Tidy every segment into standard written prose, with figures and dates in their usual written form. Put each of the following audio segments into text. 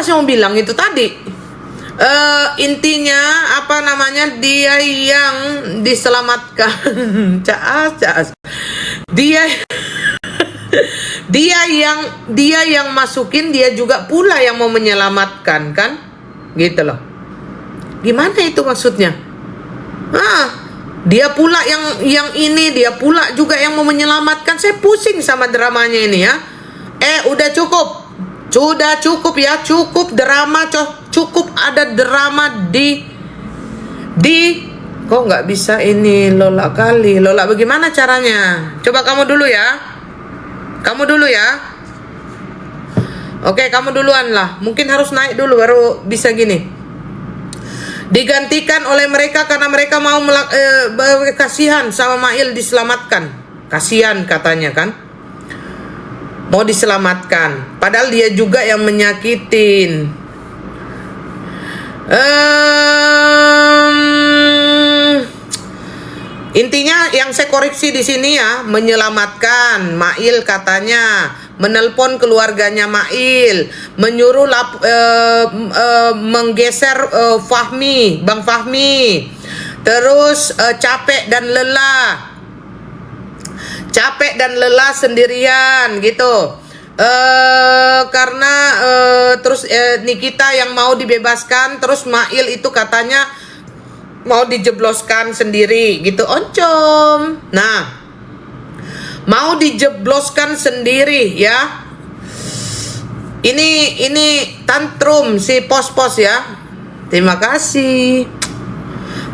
Apa sih mau bilang itu tadi? Intinya apa namanya, dia yang diselamatkan. Caas. Dia dia yang masukin, dia juga pula yang mau menyelamatkan kan? Gitu loh. Gimana itu maksudnya? Dia pula yang ini, dia pula juga yang mau menyelamatkan. Saya pusing sama dramanya ini ya. Udah cukup. Sudah cukup ya, cukup drama, cukup ada drama di kok nggak bisa ini Lola kali. Lola bagaimana caranya? Coba kamu dulu ya. Kamu dulu ya. Oke, kamu duluan lah. Mungkin harus naik dulu baru bisa gini. Digantikan oleh mereka karena mereka mau kasihan sama Mail diselamatkan. Kasihan katanya kan. Mau diselamatkan. Padahal dia juga yang menyakitin. Intinya yang saya koreksi di sini ya, menyelamatkan Mail katanya, menelpon keluarganya Mail, menyuruh menggeser Fahmi, Bang Fahmi, terus capek dan lelah sendirian gitu. Karena terus Nikita yang mau dibebaskan, terus Mail itu katanya mau dijebloskan sendiri gitu, oncom. Nah, mau dijebloskan sendiri ya. Ini tantrum si pos-pos ya. Terima kasih.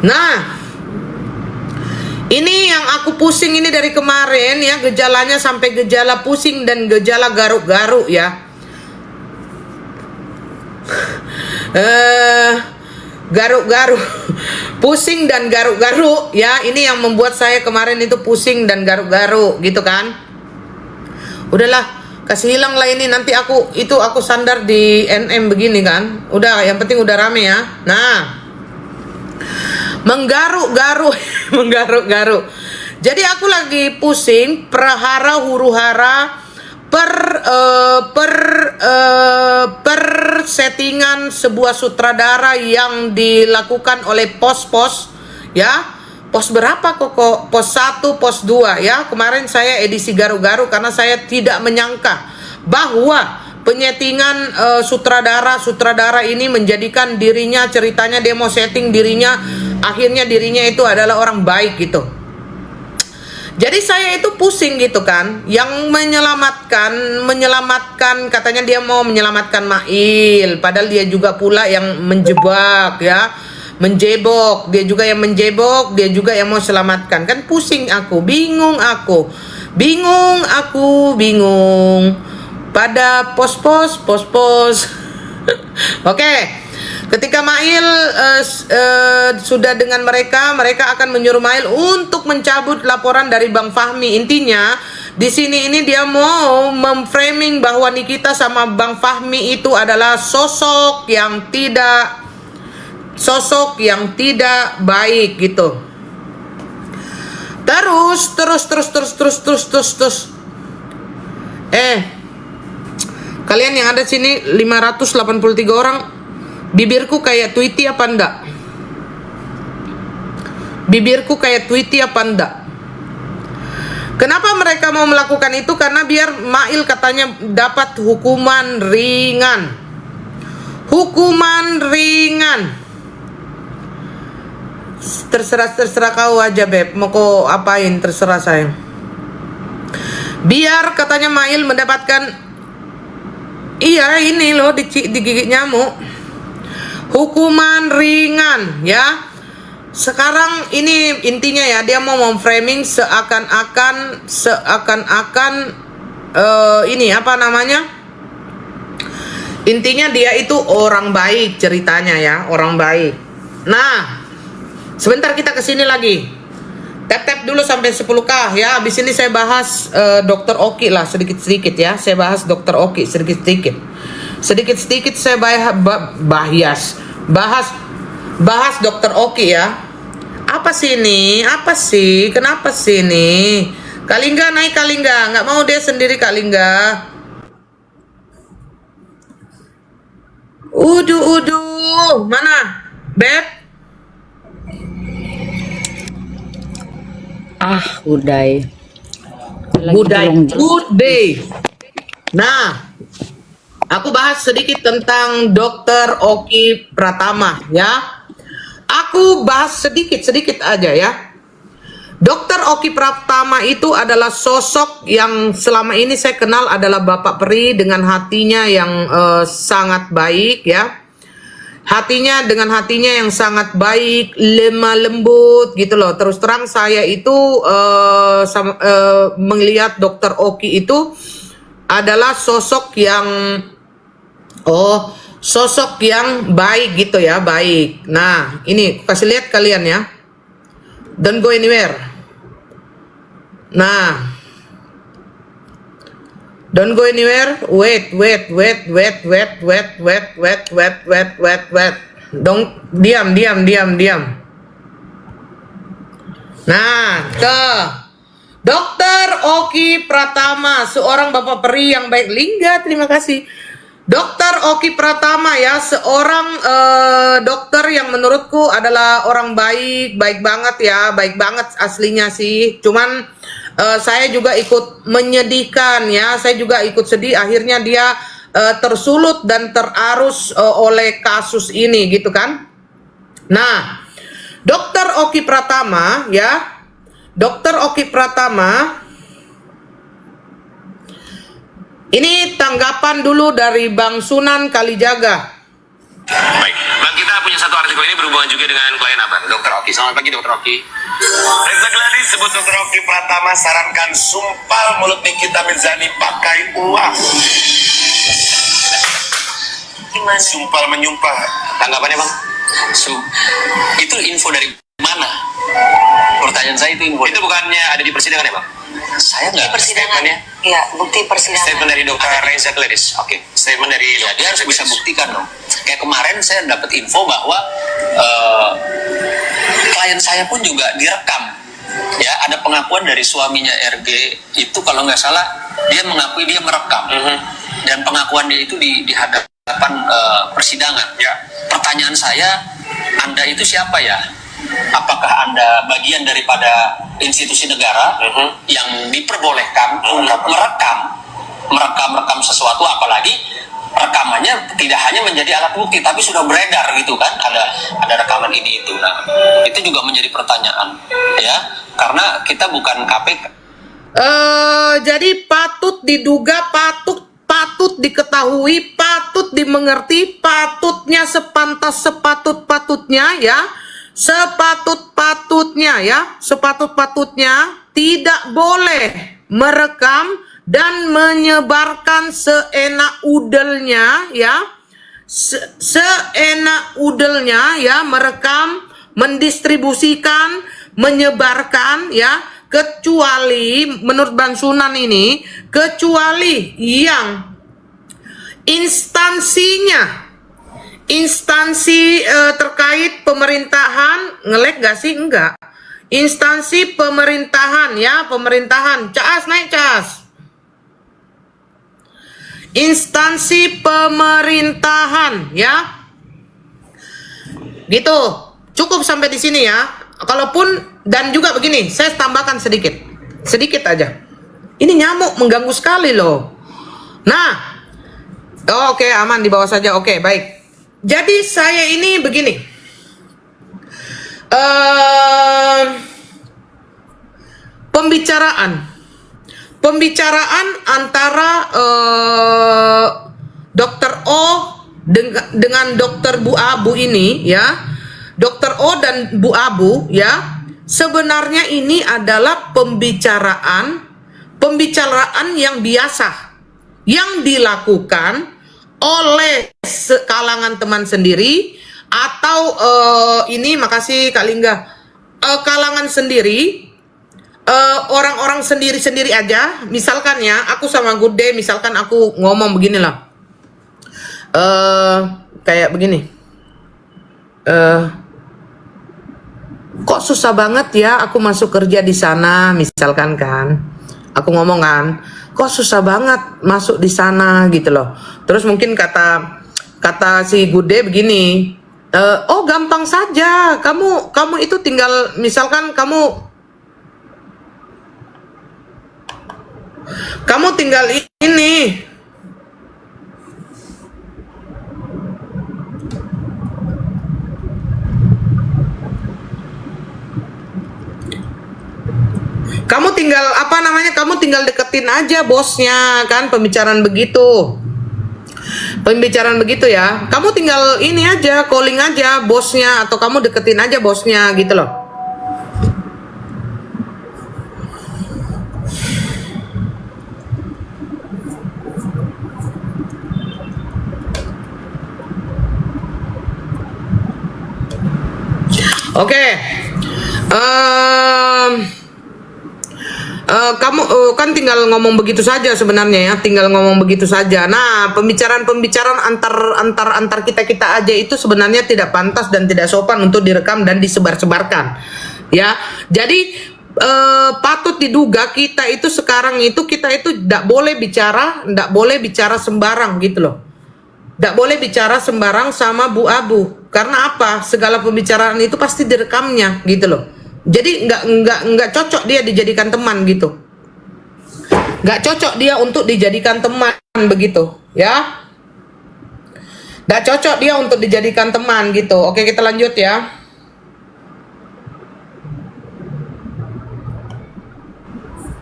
Nah, ini yang aku pusing ini dari kemarin ya, gejalanya sampai gejala pusing dan gejala garuk-garuk ya. Garuk-garuk, pusing dan garuk-garuk ya. Ini yang membuat saya kemarin itu pusing dan garuk-garuk gitu kan. Udahlah, kasih hilang lah ini, nanti aku sandar di NM begini kan. Udah, yang penting udah rame ya. Nah, menggaruk-garuk menggaruk-garuk. Jadi aku lagi pusing prahara huru-hara per settingan sebuah sutradara yang dilakukan oleh pos-pos ya. Pos berapa kok? Pos 1, pos 2 ya. Kemarin saya edisi garu-garu karena saya tidak menyangka bahwa penyettingan sutradara ini menjadikan dirinya, ceritanya dia mau setting dirinya, akhirnya dirinya itu adalah orang baik gitu. Jadi saya itu pusing gitu kan. Yang menyelamatkan katanya dia mau menyelamatkan Mail, padahal dia juga pula yang menjebak ya, menjebok. Dia juga yang menjebok, dia juga yang mau selamatkan. Kan pusing aku, bingung. Pada pos-pos. Oke. Ketika Mail sudah dengan mereka akan menyuruh Mail untuk mencabut laporan dari Bang Fahmi. Intinya di sini ini dia mau memframing bahwa Nikita sama Bang Fahmi itu adalah sosok yang tidak baik gitu. Terus. Kalian yang ada sini 583 orang, bibirku kayak Tweety apa enggak? Kenapa mereka mau melakukan itu? Karena biar Mail katanya dapat hukuman ringan. Terserah kau aja, Beb. Mau kau apain, terserah sayang. Biar katanya Mail mendapatkan, iya ini loh, digigit nyamuk, hukuman ringan ya. Sekarang ini intinya ya, dia mau memframing seakan-akan ini apa namanya, intinya dia itu orang baik ceritanya ya, orang baik. Nah, sebentar kita kesini lagi, tap dulu sampai 10k ya. Habis ini saya bahas Dokter Oki lah sedikit-sedikit ya. Saya bahas Dokter Oki sedikit-sedikit saya bahas Dokter Oki ya. Apa sih ini? Kenapa sih ini? Kalingga naik, Kalingga nggak mau dia sendiri, Kalingga. Mana? Beb? Uday. Budai. Good day. Nah, aku bahas sedikit tentang Dr. Oki Pratama ya. Aku bahas sedikit aja ya. Dr. Oki Pratama itu adalah sosok yang selama ini saya kenal adalah Bapak Peri dengan hatinya yang sangat baik ya. Dengan hatinya yang sangat baik, lemah lembut gitu loh. Terus terang saya itu melihat Dr. Oki itu adalah sosok yang baik gitu ya, baik. Nah, ini kasih lihat kalian ya. Don't go anywhere. Nah, don't go anywhere. Wait. Don't diam. Nah, ke Dr. Oki Pratama, seorang Bapak Peri yang baik. Lingga, terima kasih. Dr. Oki Pratama ya, seorang dokter yang menurutku adalah orang baik banget ya, baik banget aslinya sih. Cuman saya juga ikut menyedihkan ya, saya juga ikut sedih. Akhirnya dia tersulut dan terarus oleh kasus ini gitu kan. Nah, Dr. Oki Pratama ya, Dr. Oki Pratama. Ini tanggapan dulu dari Bang Sunan Kalijaga. Baik, Bang, kita punya satu artikel ini berhubungan juga dengan klien Abang, Dr. Oki. Selamat pagi, Dr. Oki. Reza Gladys sebut Dr. Oki Pratama sarankan sumpal mulut Nikita Mirzani pakai uang. Gimana? Sumpal menyumpah. Tanggapannya, Bang? Itu info dari mana? Pertanyaan saya itu info. Itu bukannya ada di persidangan ya, Bang? Saya nggak. Di persidangan ya? Iya, bukti persidangan. Statement dari Dr. Reza Gladys. Oke, statement dari dia harus bisa buktikan dong. Kayak kemarin saya dapat info bahwa klien saya pun juga direkam. Ya, ada pengakuan dari suaminya RG itu kalau nggak salah dia mengakui dia merekam. Dan pengakuan dia itu di hadapan persidangan. Ya. Pertanyaan saya, Anda itu siapa ya? Apakah Anda bagian daripada institusi negara yang diperbolehkan untuk merekam sesuatu, apalagi rekamannya tidak hanya menjadi alat bukti tapi sudah beredar gitu kan, ada rekaman ini itu. Nah, itu juga menjadi pertanyaan ya, karena kita bukan KPK. Jadi patut diduga, patut diketahui, patut dimengerti, patutnya sepatutnya ya, sepatutnya tidak boleh merekam dan menyebarkan seenak udelnya ya, seenak udelnya ya, merekam, mendistribusikan, menyebarkan ya, kecuali menurut Bang Sunan ini, kecuali yang instansi terkait pemerintahan. Ngelek gak sih? Enggak. Instansi pemerintahan ya, pemerintahan. Cas, naik cas. Instansi pemerintahan ya. Gitu. Cukup sampai di sini ya. Kalaupun, dan juga begini, saya tambahkan sedikit aja. Ini nyamuk mengganggu sekali loh. Nah, oke, aman, di bawah saja. Oke, baik. Jadi saya ini begini, pembicaraan antara Dr. O dengan Dr. Bu Abu ini ya, Dr. O dan Bu Abu ya, sebenarnya ini adalah pembicaraan yang biasa yang dilakukan oleh kalangan teman sendiri atau ini, makasih Kak Lingga, kalangan sendiri, orang-orang sendiri aja. Misalkan ya, aku sama Good Day, misalkan aku ngomong beginilah, kayak begini, kok susah banget ya aku masuk kerja di sana, misalkan kan, aku ngomong kan, kok susah banget masuk di sana gitu loh. Terus mungkin kata kata si Gude begini, oh gampang saja, kamu itu tinggal misalkan kamu tinggal ini. Kamu tinggal apa namanya? Kamu tinggal deketin aja bosnya, kan pembicaraan begitu. Pembicaraan begitu ya. Kamu tinggal ini aja, calling aja bosnya atau kamu deketin aja bosnya gitu loh. Oke. Kamu kan tinggal ngomong begitu saja sebenarnya ya, tinggal ngomong begitu saja. Nah, pembicaraan antar kita aja itu sebenarnya tidak pantas dan tidak sopan untuk direkam dan disebar-sebarkan. Ya, jadi patut diduga kita itu sekarang itu tidak boleh bicara sembarang gitu loh. Tidak boleh bicara sembarang sama Bu Abu. Karena apa? Segala pembicaraan itu pasti direkamnya gitu loh. Jadi nggak cocok dia dijadikan teman gitu. Nggak cocok dia untuk dijadikan teman begitu, ya. Nggak cocok dia untuk dijadikan teman gitu. Oke, kita lanjut ya.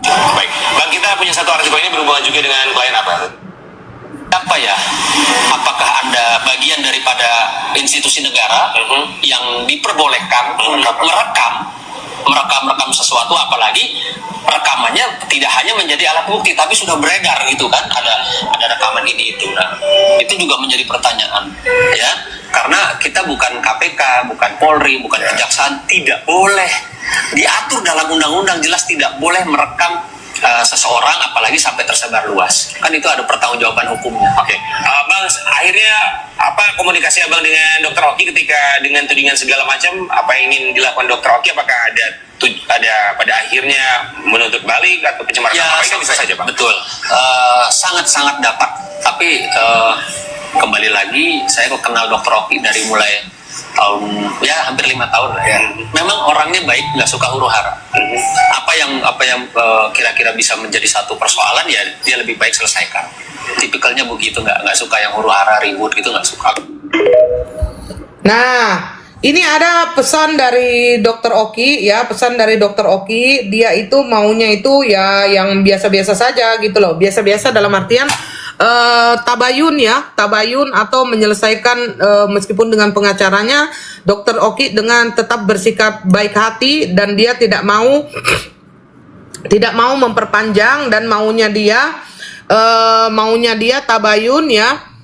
Baik, Bang, kita punya satu artikel ini berhubungan juga dengan klien apa? Apa ya? Apakah Anda bagian daripada institusi negara yang diperbolehkan merekam sesuatu, apalagi rekamannya tidak hanya menjadi alat bukti tapi sudah beredar gitu kan, ada rekaman ini itu. Nah, itu juga menjadi pertanyaan ya, karena kita bukan KPK, bukan Polri, bukan kejaksaan, tidak boleh diatur dalam undang-undang jelas tidak boleh merekam seseorang apalagi sampai tersebar luas, kan itu ada pertanggungjawaban hukumnya. Oke, Bang, akhirnya apa komunikasi Abang dengan Dr. Oki ketika dengan tudingan segala macam apa yang ingin dilakukan Dr. Oki? Apakah ada pada akhirnya menuntut balik atau pencemaran Ya, apa itu bisa saja, Bang? betul. Sangat-sangat dapat. Tapi kembali lagi, saya kok kenal Dr. Oki dari mulai tahun ya hampir 5 tahun lah ya. Memang orangnya baik, nggak suka huru-hara. Apa yang kira-kira bisa menjadi satu persoalan ya dia lebih baik selesaikan. Tipikalnya begitu, nggak suka yang huru-hara ribut gitu, nggak suka. Nah, ini ada pesan dari Dr. Oki ya, pesan dari Dr. Oki. Dia itu maunya itu ya yang biasa-biasa saja gitu loh. Biasa-biasa dalam artian tabayun ya, tabayun atau menyelesaikan meskipun dengan pengacaranya, Dr. Oki dengan tetap bersikap baik hati dan dia tidak mau memperpanjang dan maunya dia tabayun ya.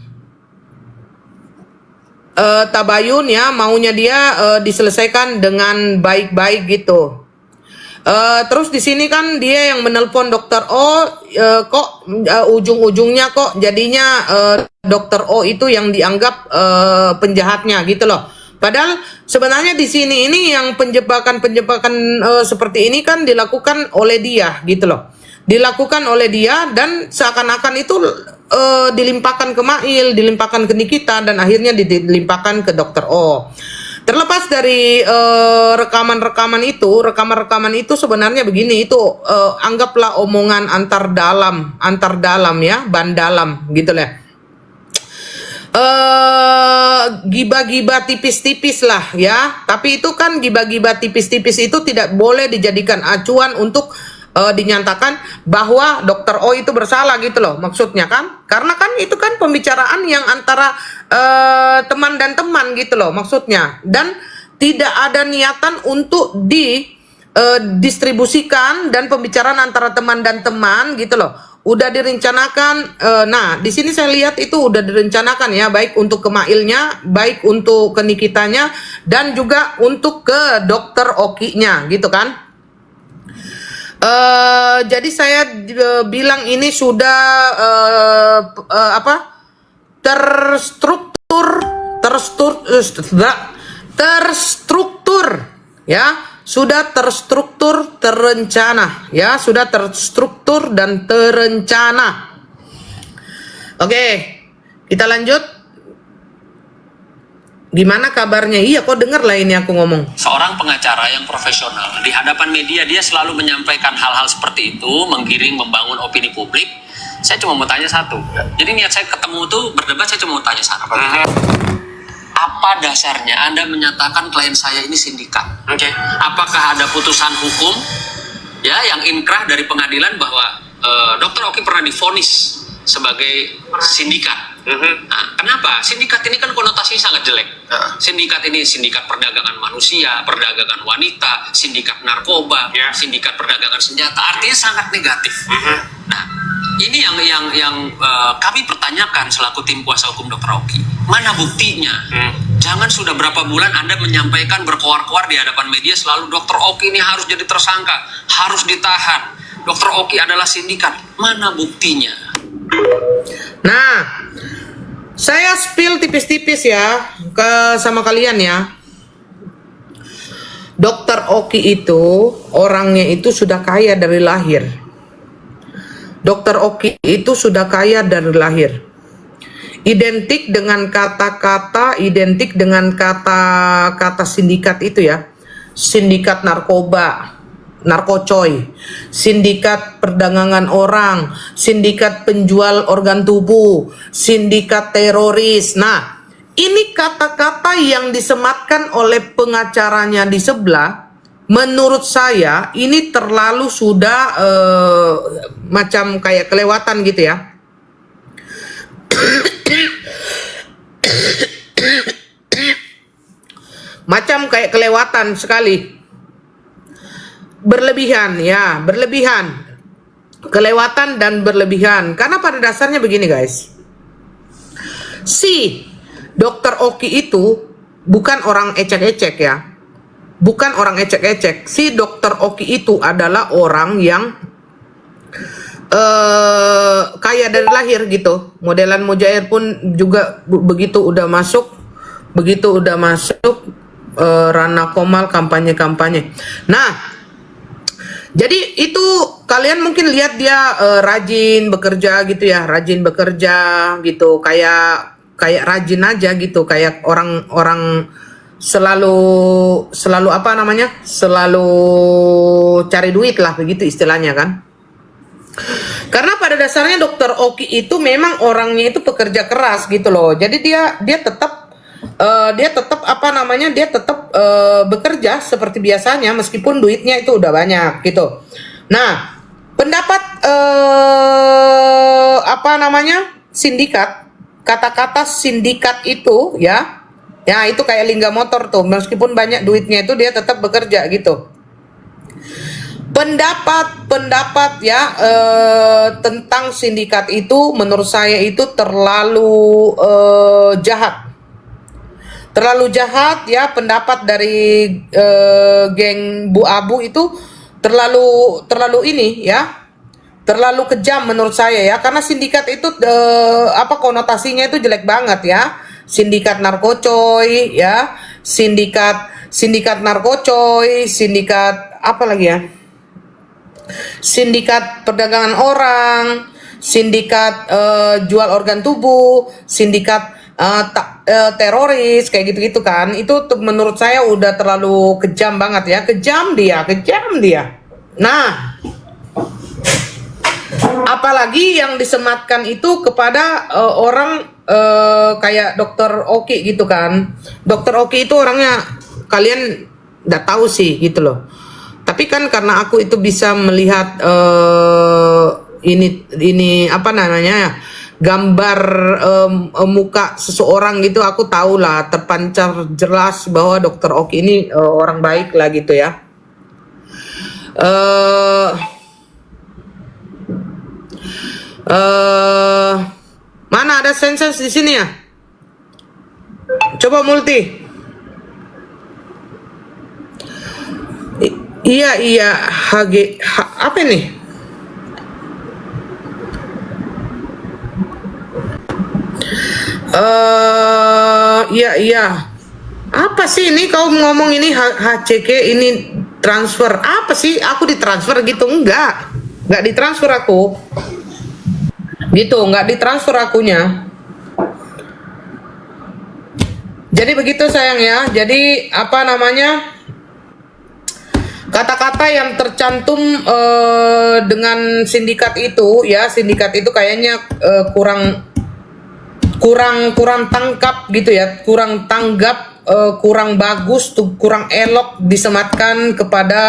Tabayun ya, maunya dia diselesaikan dengan baik-baik gitu. Terus di sini kan dia yang menelpon Dokter O, kok ujung-ujungnya kok jadinya Dokter O itu yang dianggap penjahatnya gitu loh. Padahal sebenarnya di sini ini yang penjebakan seperti ini kan dilakukan oleh dia gitu loh. Dilakukan oleh dia dan seakan-akan itu dilimpahkan ke Mail, dilimpahkan ke Nikita dan akhirnya dilimpahkan ke Dokter O. Terlepas dari rekaman-rekaman itu sebenarnya begini, itu anggaplah omongan antar dalam ya, ban dalam gitu lah. Gibah-gibah tipis-tipis lah ya, tapi itu kan gibah-gibah tipis-tipis itu tidak boleh dijadikan acuan untuk dinyatakan bahwa Dokter O itu bersalah gitu loh, maksudnya kan, karena kan itu kan pembicaraan yang antara teman dan teman gitu loh maksudnya, dan tidak ada niatan untuk distribusikan dan pembicaraan antara teman dan teman gitu loh, udah direncanakan. Nah di sini saya lihat itu udah direncanakan ya, baik untuk ke Mailnya, baik untuk ke Nikitanya, dan juga untuk ke Dokter Oki-nya gitu kan. Jadi saya bilang ini sudah terstruktur ya, sudah terstruktur, terencana ya, sudah terstruktur dan terencana. Oke, kita lanjut. Gimana kabarnya? Iya, kok denger lah ini aku ngomong. Seorang pengacara yang profesional di hadapan media dia selalu menyampaikan hal-hal seperti itu, menggiring, membangun opini publik. Saya cuma mau tanya satu. Jadi niat saya ketemu tuh berdebat, saya cuma mau tanya satu. Apa dasarnya Anda menyatakan klien saya ini sindikat? Apakah ada putusan hukum ya yang inkrah dari pengadilan bahwa Dr. Oki pernah divonis sebagai sindikat? Nah, kenapa? Sindikat ini kan konotasinya sangat jelek. Sindikat ini sindikat perdagangan manusia, perdagangan wanita, sindikat narkoba, sindikat perdagangan senjata. Artinya sangat negatif. Nah, ini yang kami pertanyakan selaku tim kuasa hukum Dr. Oki. Mana buktinya? Jangan sudah berapa bulan Anda menyampaikan berkoar-koar di hadapan media selalu Dr. Oki ini harus jadi tersangka, harus ditahan. Dr. Oki adalah sindikat. Mana buktinya? Nah, saya spill tipis-tipis ya sama kalian ya. Dr. Oki itu orangnya itu sudah kaya dari lahir. Dr. Oki itu sudah kaya dari lahir. Identik dengan kata-kata, identik dengan kata-kata sindikat itu ya. Sindikat narkoba, narkocoy, sindikat perdagangan orang, sindikat penjual organ tubuh, sindikat teroris. Nah, ini kata-kata yang disematkan oleh pengacaranya di sebelah. Menurut saya ini terlalu sudah macam kayak kelewatan gitu ya. Macam kayak kelewatan sekali. Berlebihan ya, berlebihan. Kelewatan dan berlebihan. Karena pada dasarnya begini guys. Si Dr. Oki itu bukan orang ecek-ecek ya. Bukan orang ecek-ecek. Si Dr. Oki itu adalah orang yang kaya dari lahir gitu. Modelan Mujair pun juga begitu udah masuk ranah Komal kampanye-kampanye. Nah, jadi itu kalian mungkin lihat dia rajin bekerja gitu ya, rajin bekerja gitu, kayak rajin aja gitu, kayak orang selalu apa namanya? Selalu cari duit lah begitu istilahnya kan. Karena pada dasarnya Dr. Oki itu memang orangnya itu pekerja keras gitu loh. Jadi dia tetap apa namanya? Dia tetap bekerja seperti biasanya meskipun duitnya itu udah banyak gitu. Nah, pendapat apa namanya? Sindikat. Kata-kata sindikat itu ya. Ya, itu kayak lingga motor tuh. Meskipun banyak duitnya itu dia tetap bekerja gitu. Pendapat ya tentang sindikat itu menurut saya itu terlalu jahat. Terlalu jahat ya, pendapat dari geng Bu Abu itu terlalu ini ya. Terlalu kejam menurut saya ya, karena sindikat itu apa konotasinya itu jelek banget ya. Sindikat narkocoy ya, sindikat narkocoy, sindikat apa lagi ya? Sindikat perdagangan orang, sindikat jual organ tubuh, sindikat teroris kayak gitu-gitu kan. Itu menurut saya udah terlalu kejam banget ya. Kejam dia. Nah, apalagi yang disematkan itu kepada orang kayak Dr. Oki gitu kan. Dr. Oki itu orangnya kalian udah tahu sih gitu loh. Tapi kan karena aku itu bisa melihat ini apa namanya gambar muka seseorang gitu, aku tahu lah terpancar jelas bahwa Dr. Oki ini orang baik lah gitu ya. Mana ada sensus di sini ya? Coba multi. Iya apa nih? Iya. Apa sih ini kau ngomong ini HCK ini transfer? Apa sih? Aku ditransfer gitu? Enggak ditransfer aku. Gitu, enggak ditransfer akunya. Jadi begitu sayang ya. Jadi apa namanya? Kata-kata yang tercantum dengan sindikat itu ya, sindikat itu kayaknya kurang tangkap gitu ya, kurang tanggap, kurang bagus tuh, kurang elok disematkan kepada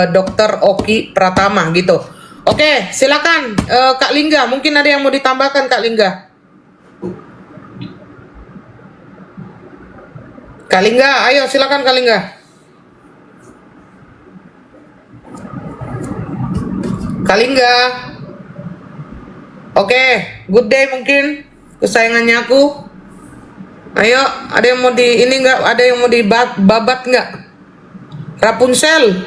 Dokter Oki Pratama gitu. Oke, silakan Kak Lingga, mungkin ada yang mau ditambahkan Kak Lingga. Kak Lingga, ayo silakan Kak Lingga. Kak Lingga. Oke, good day mungkin kesayangannya aku. Ayo, ada yang mau di ini enggak? Ada yang mau dibabat enggak? Rapunzel.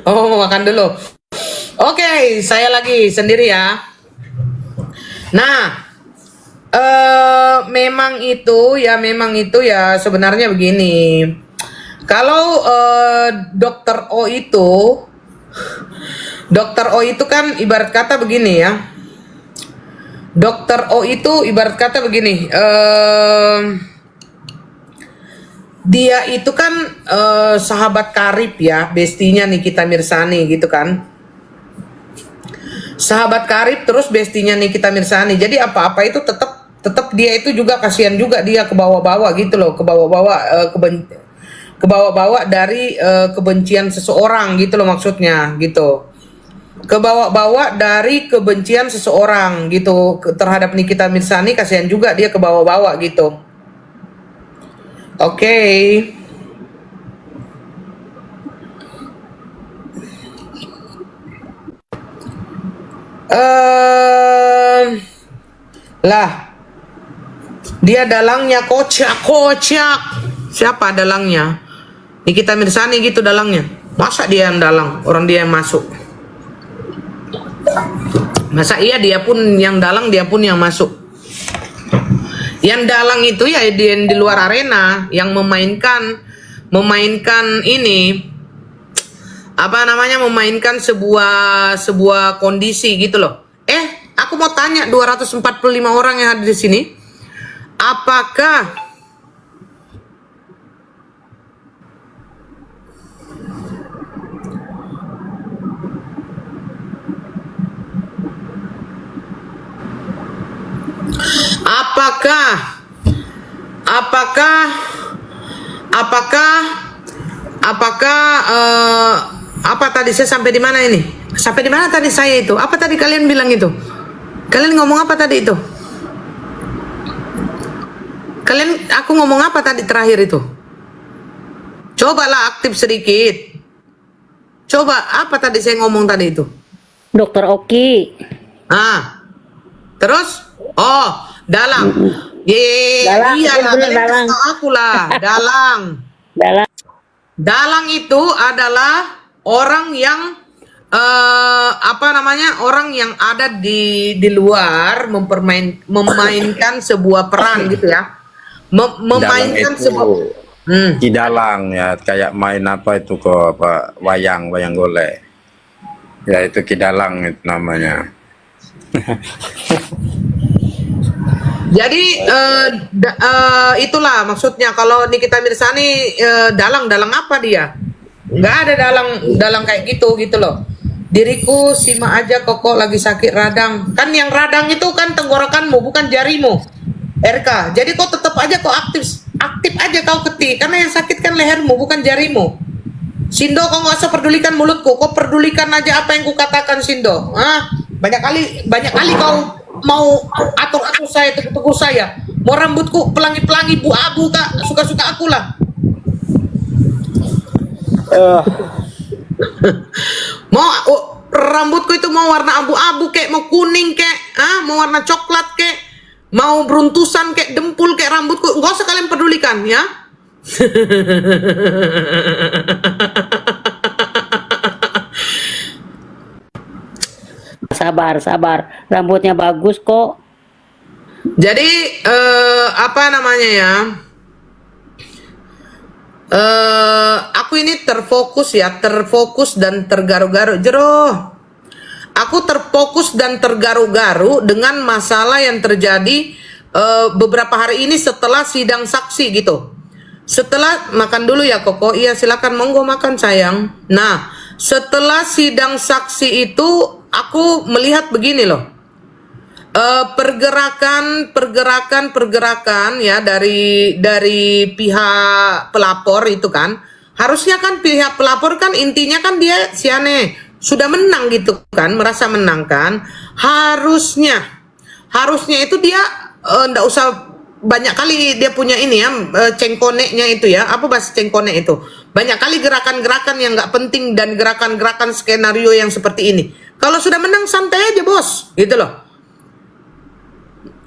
Oh, mau makan dulu. Oke, saya lagi sendiri ya. Nah, memang itu ya sebenarnya begini. Kalau Dokter O itu kan ibarat kata begini ya. Dokter O itu ibarat kata begini. Dia itu kan sahabat karib ya, bestinya Nikita Mirzani gitu kan. Sahabat karib terus bestinya Nikita Mirzani. Jadi apa-apa itu tetap dia itu juga kasihan juga, dia ke bawah-bawah gitu loh, ke bawah-bawah dari kebencian seseorang gitu loh, maksudnya gitu. Ke bawah-bawah dari kebencian seseorang gitu terhadap Nikita Mirzani, kasihan juga dia ke bawah-bawah gitu. Oke. Lah, dia dalangnya kocak. Siapa dalangnya? Nikita Mirzani gitu dalangnya. Masa dia yang dalang, orang dia yang masuk? Masa iya dia pun yang dalang, dia pun yang masuk? Yang dalang itu ya di luar arena, yang memainkan ini apa namanya, memainkan sebuah kondisi gitu loh. Aku mau tanya 245 orang yang ada di sini, apakah apa tadi saya sampai di mana ini? Sampai di mana tadi saya itu? Apa tadi kalian bilang itu? Kalian ngomong apa tadi itu? Aku ngomong apa tadi terakhir itu? Cobalah aktif sedikit. Coba, apa tadi saya ngomong tadi itu? Dokter Oki. Terus? Oh, dalang. Dalang, Iya lah, bener, dalang. aku lah, dalang. Dalam Dalang itu adalah orang yang apa namanya, orang yang ada di luar memainkan sebuah peran gitu ya, memainkan sebuah kidalang ya, kayak main apa itu kok, apa wayang golek ya, itu kidalang itu namanya. Jadi itulah maksudnya. Kalau Nikita Mirzani dalang apa dia? Nggak ada dalang kayak gitu loh. Diriku simak aja kok lagi sakit radang. Kan yang radang itu kan tenggorokanmu, bukan jarimu, RK. Jadi kau tetap aja kau aktif aja kau ketik, karena yang sakit kan lehermu, bukan jarimu. Sindo, kau nggak usah pedulikan mulutku, kau pedulikan aja apa yang ku katakan, Sindo. Banyak kali kau mau atur saya, tegur saya. Mau rambutku pelangi-pelangi bu-abu, Kak, suka-suka aku lah. Mau rambutku itu mau warna abu-abu kek, mau kuning kek, mau warna coklat kek, mau beruntusan kek, dempul kek rambutku, nggak usah kalian pedulikan ya. sabar, rambutnya bagus kok. Jadi apa namanya ya? Aku ini terfokus dan tergaru-garu. Aku terfokus dan tergaru-garu dengan masalah yang terjadi beberapa hari ini setelah sidang saksi gitu. Setelah makan dulu ya Koko. Iya silakan monggo makan sayang. Nah setelah sidang saksi itu aku melihat begini loh. Pergerakan ya dari pihak pelapor itu kan. Harusnya kan pihak pelapor kan intinya kan dia siane sudah menang gitu kan, merasa menang kan. Harusnya itu dia ndak usah banyak kali dia punya ini ya, cengkoneknya itu ya, apa bahasa cengkonek itu, banyak kali gerakan-gerakan yang nggak penting dan gerakan-gerakan skenario yang seperti ini. Kalau sudah menang santai aja bos, gitu loh.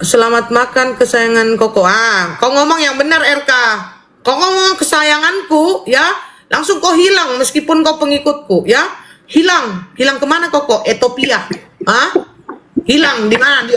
Selamat makan kesayangan Koko. Kau ngomong yang benar RK. Kau ngomong kesayanganku ya, langsung kau hilang meskipun kau pengikutku ya. Hilang kemana Koko? Ethiopia. Hilang di mana? Di